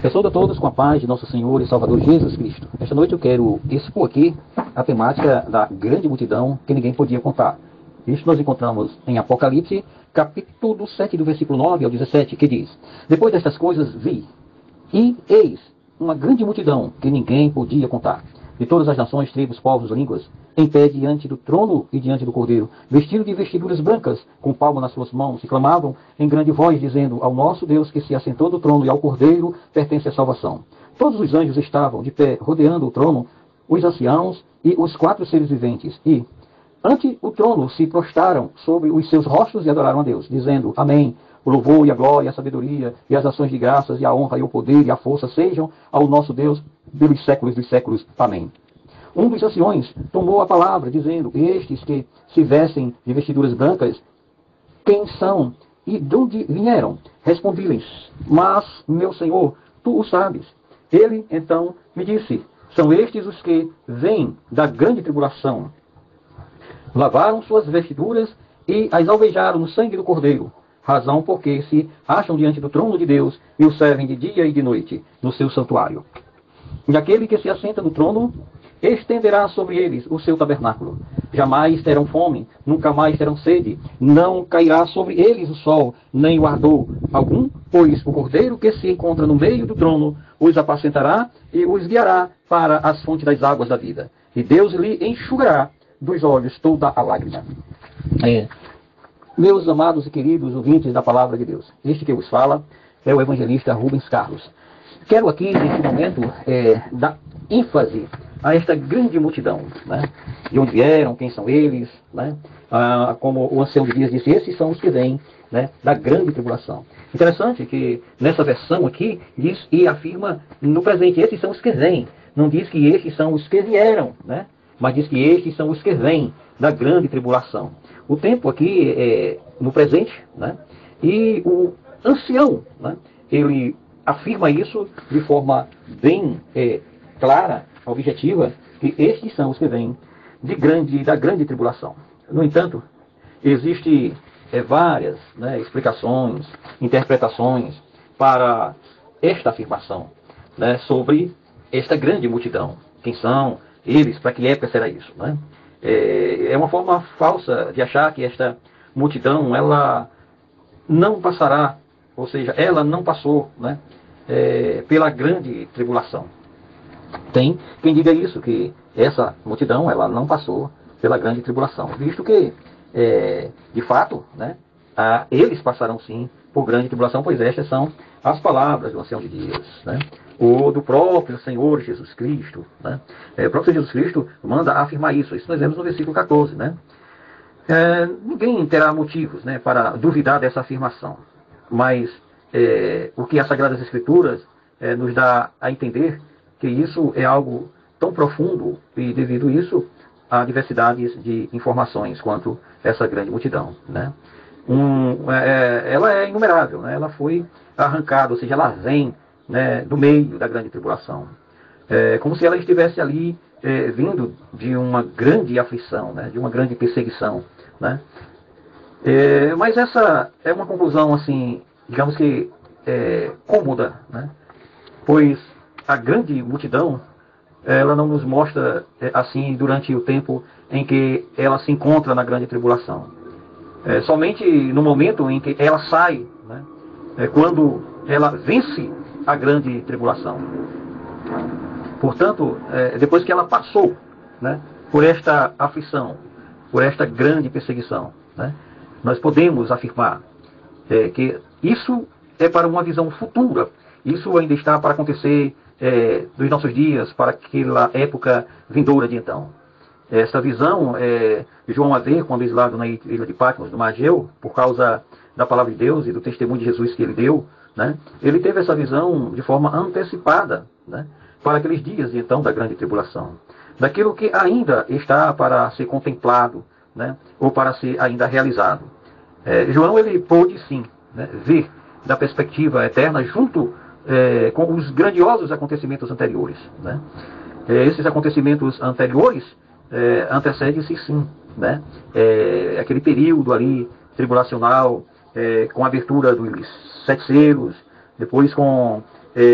Eu saúdo a todos com a paz de nosso Senhor e Salvador Jesus Cristo. Esta noite eu quero expor aqui a temática da grande multidão que ninguém podia contar. Isto nós encontramos em Apocalipse, capítulo 7, do versículo 9 ao 17, que diz: Depois destas coisas vi, e eis uma grande multidão que ninguém podia contar, de todas as nações, tribos, povos, línguas, em pé diante do trono e diante do Cordeiro, vestidos de vestiduras brancas, com palma nas suas mãos, e clamavam em grande voz, dizendo: Ao nosso Deus que se assentou do trono e ao Cordeiro pertence a salvação. Todos os anjos estavam de pé, rodeando o trono, os anciãos e os 4 seres viventes, e ante o trono se prostraram sobre os seus rostos e adoraram a Deus, dizendo: Amém. O louvor e a glória, a sabedoria e as ações de graças e a honra e o poder e a força sejam ao nosso Deus pelos séculos dos séculos. Amém. Um dos anciões tomou a palavra, dizendo: Estes que se vestem de vestiduras brancas, quem são e de onde vieram? Respondi-lhes: Mas, meu Senhor, tu o sabes. Ele, então, me disse: São estes os que vêm da grande tribulação. Lavaram suas vestiduras e as alvejaram no sangue do Cordeiro, razão porque se acham diante do trono de Deus e o servem de dia e de noite no seu santuário. E aquele que se assenta no trono estenderá sobre eles o seu tabernáculo. Jamais terão fome, nunca mais terão sede, não cairá sobre eles o sol, nem o ardor algum, pois o Cordeiro que se encontra no meio do trono os apacentará e os guiará para as fontes das águas da vida. E Deus lhe enxugará dos olhos toda a lágrima. Meus amados e queridos ouvintes da Palavra de Deus, este que vos fala é o evangelista Rubens Carlos. Quero aqui, nesse momento, dar ênfase a esta grande multidão, né? De onde vieram, quem são eles, né? Como o ancião de Dias disse, esses são os que vêm, né, da grande tribulação. Interessante que nessa versão aqui diz e afirma no presente, esses são os que vêm. Não diz que estes são os que vieram, né? Mas diz que estes são os que vêm da grande tribulação. O tempo aqui é no presente, né? E o ancião, né, ele afirma isso de forma bem clara, objetiva, que estes são os que vêm da grande tribulação. No entanto, existem várias, né, explicações, interpretações para esta afirmação, né, sobre esta grande multidão. Quem são eles? Para que época será isso, né? É uma forma falsa de achar que esta multidão ela não passará, ou seja, ela não passou, né, pela grande tribulação. Tem quem diga isso, que essa multidão ela não passou pela grande tribulação, visto que, de fato, né, eles passarão sim por grande tribulação, pois estas são as palavras do ancião de dias, né, ou do próprio Senhor Jesus Cristo, né? O próprio Senhor Jesus Cristo manda afirmar isso. Isso nós vemos no versículo 14, né? Ninguém terá motivos, né, para duvidar dessa afirmação, mas o que as Sagradas Escrituras nos dá a entender que isso é algo tão profundo e devido a isso há diversidades de informações quanto a essa grande multidão, né? Ela é inumerável, né? Ela foi arrancada, ou seja, ela vem, né, do meio da grande tribulação. Como se ela estivesse ali vindo de uma grande aflição, né, de uma grande perseguição, né? Mas essa é uma conclusão, assim, digamos que cômoda, né? Pois a grande multidão ela não nos mostra assim durante o tempo em que ela se encontra na grande tribulação. Somente no momento em que ela sai, né, quando ela vence a grande tribulação. Portanto, depois que ela passou, né, por esta aflição, por esta grande perseguição, né, nós podemos afirmar que isso é para uma visão futura. Isso ainda está para acontecer dos nossos dias, para aquela época vindoura de então. Essa visão, João a ver quando lá na ilha de Patmos, no Mar Egeu, por causa da palavra de Deus e do testemunho de Jesus que ele deu, né, ele teve essa visão de forma antecipada, né, para aqueles dias então da grande tribulação, daquilo que ainda está para ser contemplado, né, ou para ser ainda realizado. João ele pôde sim, né, ver da perspectiva eterna junto com os grandiosos acontecimentos anteriores, né. Esses acontecimentos anteriores antecedem-se sim, né, aquele período ali tribulacional, com a abertura dos 7 selos, depois com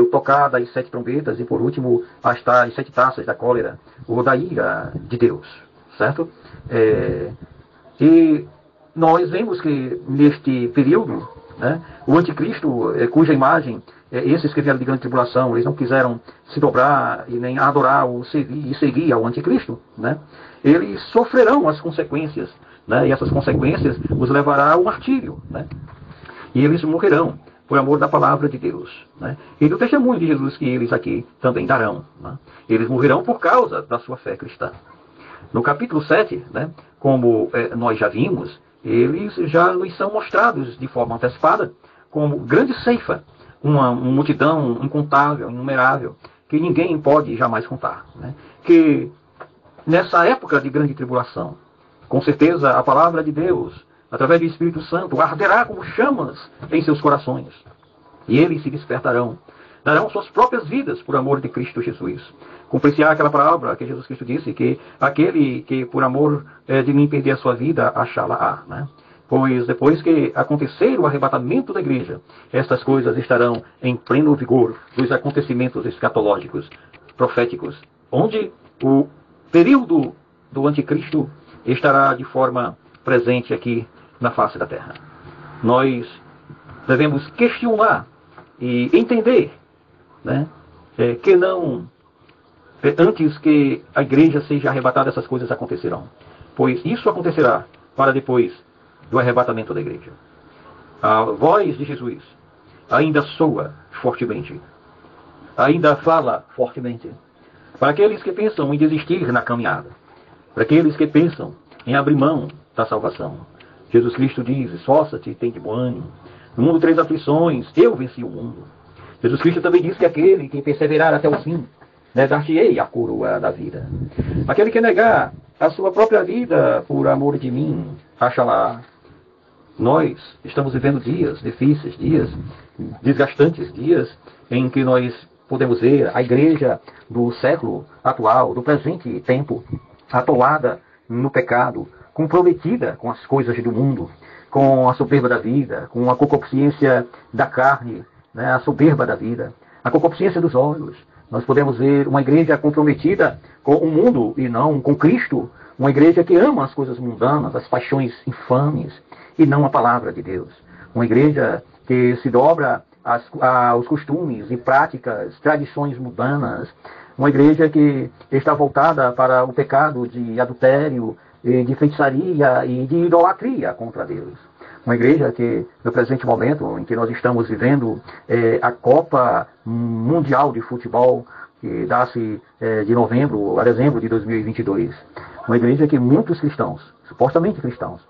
o tocar das 7 trombetas e, por último, as 7 taças da cólera, ou da ira de Deus, certo? E nós vemos que, neste período, né, o anticristo, cuja imagem, esses que vieram de grande tribulação, eles não quiseram se dobrar e nem adorar ou seguir ao anticristo, né? Eles sofrerão as consequências, né? E essas consequências os levará ao martírio, né? E eles morrerão por amor da palavra de Deus, né? E do testemunho de Jesus que eles aqui também darão, né? Eles morrerão por causa da sua fé cristã. No capítulo 7, né, como nós já vimos, eles já nos são mostrados de forma antecipada como grande ceifa, uma multidão incontável, inumerável, que ninguém pode jamais contar, né? Que nessa época de grande tribulação, com certeza a palavra de Deus, através do Espírito Santo, arderá como chamas em seus corações. E eles se despertarão, darão suas próprias vidas por amor de Cristo Jesus. Cumprir-se-á aquela palavra que Jesus Cristo disse, que aquele que por amor de mim perder a sua vida, achá-la-á, né? Pois depois que acontecer o arrebatamento da igreja, estas coisas estarão em pleno vigor dos acontecimentos escatológicos, proféticos, onde o período do anticristo estará de forma presente aqui na face da terra. Nós devemos questionar e entender, né, que não, antes que a igreja seja arrebatada, essas coisas acontecerão. Pois isso acontecerá para depois do arrebatamento da igreja. A voz de Jesus ainda soa fortemente, ainda fala fortemente, para aqueles que pensam em desistir na caminhada, para aqueles que pensam em abrir mão da salvação. Jesus Cristo diz: esforça-te, tem de bom ânimo. No mundo 3 aflições, eu venci o mundo. Jesus Cristo também diz que aquele que perseverar até o fim, dar-te-ei a coroa da vida. Aquele que negar a sua própria vida por amor de mim, acha-la. Nós estamos vivendo dias difíceis, dias desgastantes, dias em que nós podemos ver a igreja do século atual, do presente tempo, atolada no pecado, comprometida com as coisas do mundo, com a soberba da vida, com a concupiscência da carne, né, a soberba da vida, a concupiscência dos olhos. Nós podemos ver uma igreja comprometida com o mundo e não com Cristo, uma igreja que ama as coisas mundanas, as paixões infames, e não a palavra de Deus. Uma igreja que se dobra aos costumes e práticas, tradições mundanas. Uma igreja que está voltada para o pecado de adultério, de feitiçaria e de idolatria contra Deus. Uma igreja que, no presente momento em que nós estamos vivendo a Copa Mundial de Futebol, que dá-se de novembro a dezembro de 2022. Uma igreja que muitos cristãos, supostamente cristãos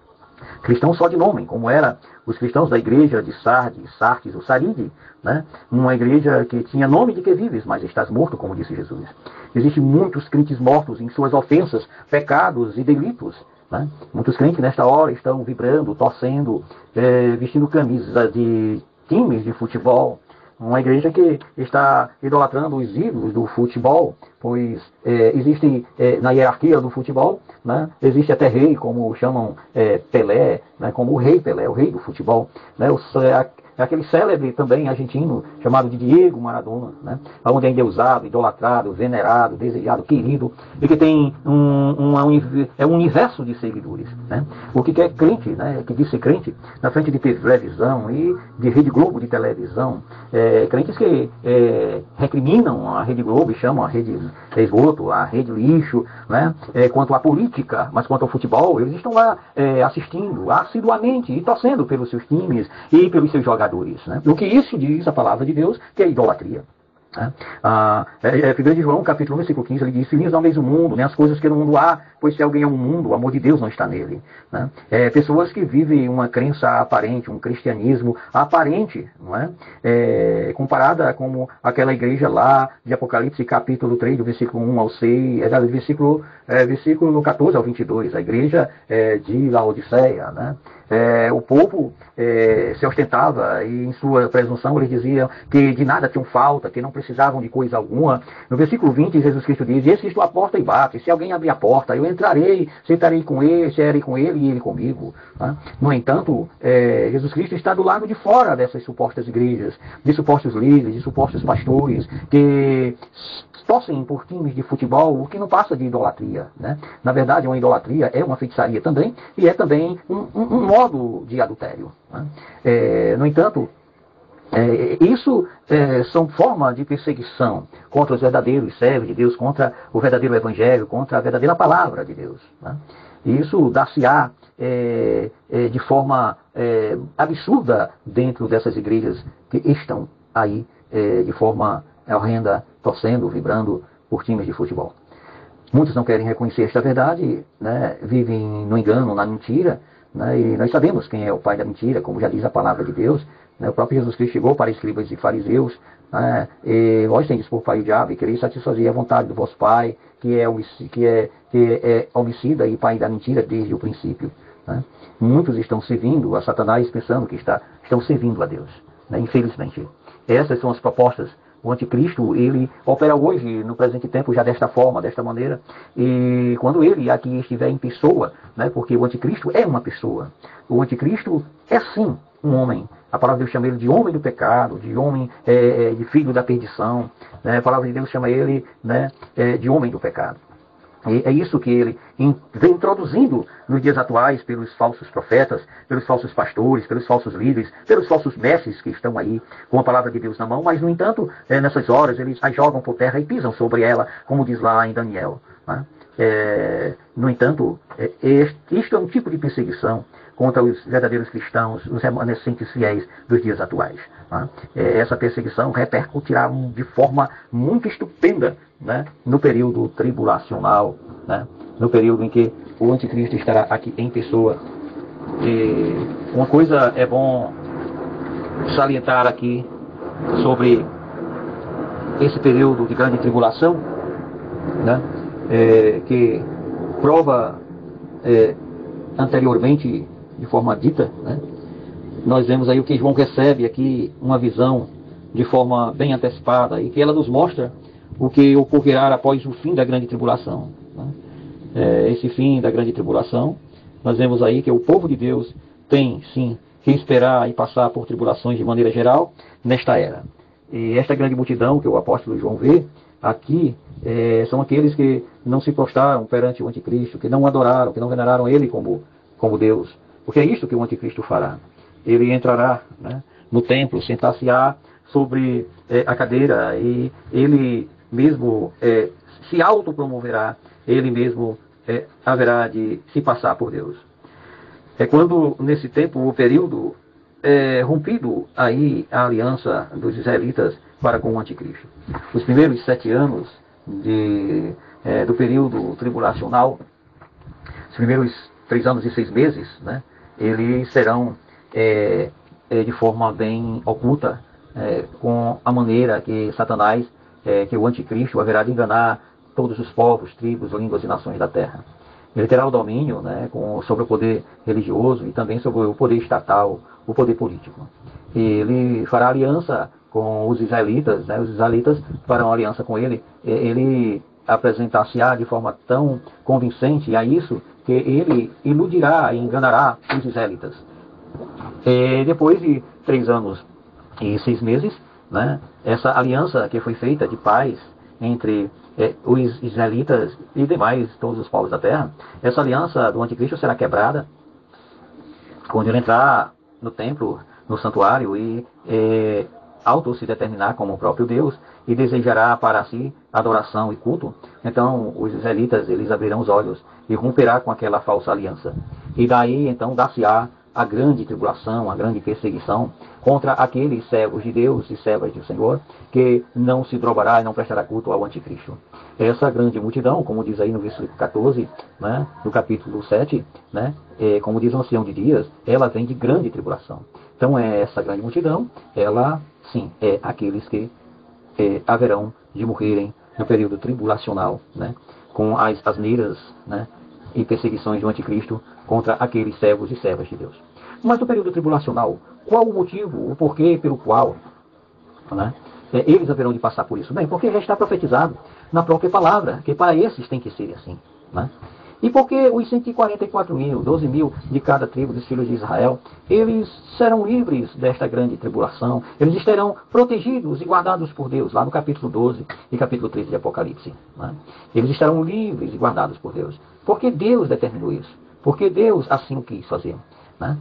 só de nome, como eram os cristãos da igreja de Sardes ou Saride, né? Uma igreja que tinha nome de que vives, mas estás morto, como disse Jesus. Existem muitos crentes mortos em suas ofensas, pecados e delitos, né? Muitos crentes nesta hora estão vibrando, torcendo, vestindo camisas de times de futebol. Uma igreja que está idolatrando os ídolos do futebol, pois existe na hierarquia do futebol, né, existe até rei, como chamam Pelé, né, como o rei Pelé, o rei do futebol, né, aquele célebre também argentino, chamado de Diego Maradona, né, onde é endeusado, idolatrado, venerado, desejado, querido, e que tem um universo de seguidores. Né. O que é crente, né, que diz ser crente, na frente de televisão e de Rede Globo de televisão, crentes que recriminam a Rede Globo e chamam a Rede Esgoto, a Rede Lixo, né, quanto à política, mas quanto ao futebol, eles estão lá assistindo assiduamente e torcendo pelos seus times e pelos seus jogadores. Né? O que isso diz a palavra de Deus, que é idolatria. Né? 1 João, capítulo 1, versículo 15, ele diz: filhinhos, não ameis o mundo, nem as coisas que no mundo há, pois se alguém é um mundo, o amor de Deus não está nele. Né? Pessoas que vivem uma crença aparente, um cristianismo aparente, não é? Comparada com aquela igreja lá de Apocalipse, capítulo 3, do versículo 1 ao 6, versículo 14 ao 22, a igreja de Laodiceia, né? O povo se ostentava e em sua presunção eles diziam que de nada tinham falta, que não precisavam de coisa alguma. No versículo 20, Jesus Cristo diz: eis que estou à porta e bate, se alguém abrir a porta, eu entrarei, sentarei com ele, serei com ele e ele comigo. No entanto, Jesus Cristo está do lado de fora dessas supostas igrejas, de supostos líderes, de supostos pastores, que torcem por times de futebol, o que não passa de idolatria. Né? Na verdade, uma idolatria é uma feitiçaria também, e é também um modo de adultério. Né? No entanto, isso são formas de perseguição contra os verdadeiros servos de Deus, contra o verdadeiro evangelho, contra a verdadeira palavra de Deus. Né? Isso dá-se-á de forma absurda dentro dessas igrejas que estão aí de forma horrenda, torcendo, vibrando por times de futebol. Muitos não querem reconhecer esta verdade, né? Vivem no engano, na mentira, né? E nós sabemos quem é o pai da mentira, como já diz a palavra de Deus. Né? O próprio Jesus Cristo chegou para escribas e fariseus, né? E vós tendes por pai o diabo, e quereis satisfazer a vontade do vosso pai, que é homicida e pai da mentira desde o princípio. Né? Muitos estão servindo a Satanás pensando que estão servindo a Deus. Né? Infelizmente. Essas são as propostas. O anticristo, ele opera hoje, no presente tempo, já desta forma, desta maneira. E quando ele aqui estiver em pessoa, né, porque o anticristo é uma pessoa. O anticristo é sim um homem. A palavra de Deus chama ele de homem do pecado, de homem, de filho da perdição. Né? A palavra de Deus chama ele, né, de homem do pecado. E é isso que ele vem introduzindo nos dias atuais pelos falsos profetas, pelos falsos pastores, pelos falsos líderes, pelos falsos mestres que estão aí com a palavra de Deus na mão, mas, no entanto, nessas horas eles a jogam por terra e pisam sobre ela, como diz lá em Daniel. Né? No entanto, isto é um tipo de perseguição contra os verdadeiros cristãos, os remanescentes fiéis dos dias atuais. Né? Essa perseguição repercutirá de forma muito estupenda, né, no período tribulacional, né, no período em que o anticristo estará aqui em pessoa. E uma coisa é bom salientar aqui sobre esse período de grande tribulação, né, que prova anteriormente de forma dita, né? Nós vemos aí o que João recebe aqui, uma visão de forma bem antecipada, e que ela nos mostra o que ocorrerá após o fim da grande tribulação. Né? Esse fim da grande tribulação, nós vemos aí que o povo de Deus tem, sim, que esperar e passar por tribulações de maneira geral nesta era. E esta grande multidão que o apóstolo João vê aqui, são aqueles que não se prostraram perante o anticristo, que não adoraram, que não veneraram ele como Deus. Porque é isso que o anticristo fará. Ele entrará, né, no templo, sentar-se-á sobre a cadeira, e ele mesmo se autopromoverá, ele mesmo haverá de se passar por Deus. É quando, nesse tempo, o período, rompido aí a aliança dos israelitas para com o anticristo. Os primeiros 7 anos do período tribulacional, os primeiros 3 anos e 6 meses, né, eles serão de forma bem oculta, com a maneira que Satanás, que o anticristo haverá de enganar todos os povos, tribos, línguas e nações da terra. Ele terá o domínio, né, sobre o poder religioso e também sobre o poder estatal, o poder político. Ele fará aliança com os israelitas, né, os israelitas farão aliança com ele. Ele apresentar-se-á de forma tão convincente a isso que ele iludirá e enganará os israelitas. Depois de 3 anos e 6 meses, né, essa aliança que foi feita de paz entre os israelitas e demais, todos os povos da terra, essa aliança do anticristo será quebrada quando ele entrar no templo, no santuário, e auto se determinar como o próprio Deus, e desejará para si adoração e culto. Então os israelitas, eles abrirão os olhos e romperá com aquela falsa aliança. E daí então dar-se-á a grande tribulação, a grande perseguição contra aqueles servos de Deus e servas do Senhor, que não se drobará e não prestará culto ao anticristo. Essa grande multidão, como diz aí no versículo 14, né, do capítulo 7, né, como diz o ancião de dias, ela vem de grande tribulação. Então essa grande multidão, ela sim é aqueles que haverão de morrerem no período tribulacional, né, com as asneiras, né, e perseguições do anticristo contra aqueles servos e servas de Deus. Mas o período tribulacional, qual o motivo, o porquê pelo qual, né, eles haverão de passar por isso? Bem, porque já está profetizado na própria palavra, que para esses tem que ser assim. Né? E porque os 144 mil, 12 mil de cada tribo dos filhos de Israel, eles serão livres desta grande tribulação, eles estarão protegidos e guardados por Deus, lá no capítulo 12 e capítulo 13 de Apocalipse. Né? Eles estarão livres e guardados por Deus, porque Deus determinou isso, porque Deus assim o quis fazer. Né?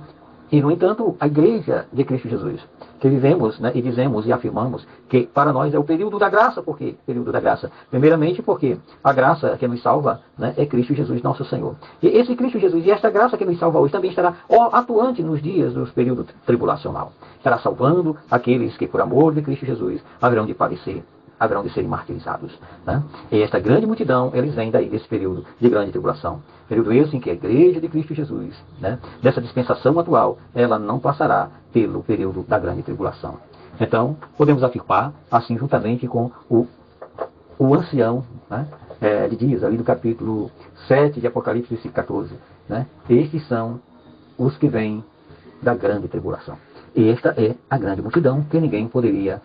E, no entanto, a igreja de Cristo Jesus, que vivemos, né, e dizemos e afirmamos que para nós é o período da graça. Por quê? Período da graça. Primeiramente porque a graça que nos salva, né, é Cristo Jesus, nosso Senhor. E esse Cristo Jesus e esta graça que nos salva hoje também estará atuante nos dias do período tribulacional. Estará salvando aqueles que, por amor de Cristo Jesus, haverão de padecer, haverão de serem martirizados. Né? E esta grande multidão, eles vêm daí desse período de grande tribulação. Período esse em que a igreja de Cristo Jesus, né, dessa dispensação atual, ela não passará pelo período da grande tribulação. Então, podemos afirmar, assim, juntamente com o ancião, né, de dias, ali do capítulo 7 de Apocalipse, versículo 14. Né, estes são os que vêm da grande tribulação. E esta é a grande multidão que ninguém poderia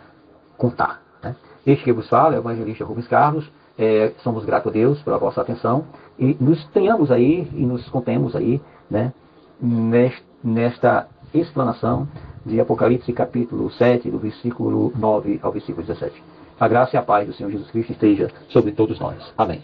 contar. Né? Este que vos fala é o evangelista Rubens Carlos. Somos gratos a Deus pela vossa atenção e nos tenhamos aí e nos contemos aí, né, nesta explanação de Apocalipse capítulo 7, do versículo 9 ao versículo 17. A graça e a paz do Senhor Jesus Cristo esteja sobre todos nós. Amém.